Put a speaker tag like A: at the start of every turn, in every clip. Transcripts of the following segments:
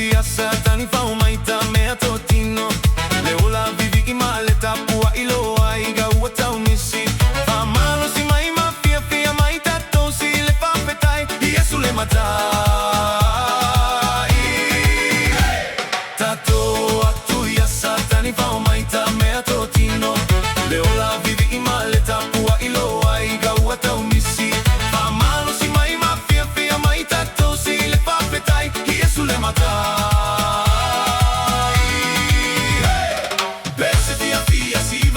A: Alleluia, Satani fa umaita mea totino. Leola vivi imaleta pua iloa iga uata unisi. Famalo si mai mafia fia mai tato si le papetai. Yesu le matai. Tato atuia Satani fa umaita mea totino. Leola vivi imaleta pua iloa iga uata unisi. Famalo si mai mafia fia mai tato si le papetai. Yesu le matai.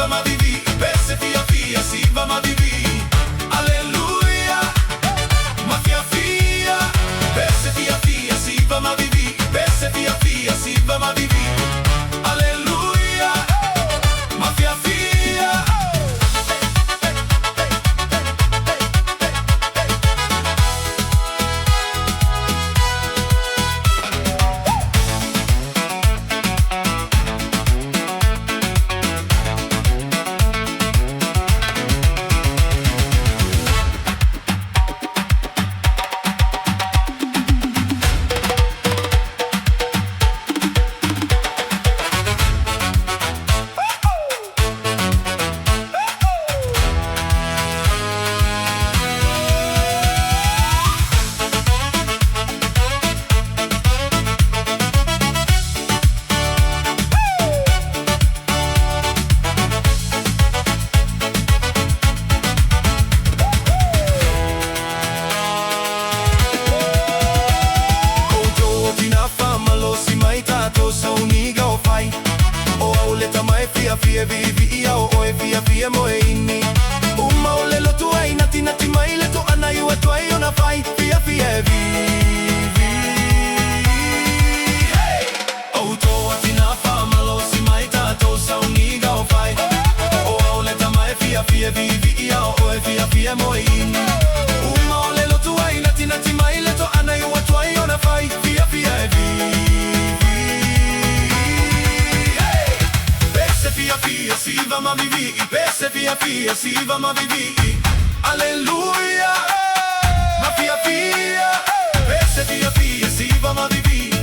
A: Ma vivi, perse fia si va ma vivi. Alleluia, ma fia perse fia si va ma vivi. Perse fia si va ma vivi. Alleluia, ma fia. Fia vivi ia o oe fia moe ini. Uma o lelo tu ai nati mai le tu ana yu atu ai ona fai. Fia vivi. O toa tina famalo si mai tato sa uniga o fai. O auleta mai fia vivi ia o oe fia moe ini. Uma o lelo tu ai nati mai le tu ana yu atu ai ona fai. Fia vivi. Fia si va ma vivi, perse fia si va ma vivi. Alleluia, ma fia, perse fia si va ma vivi.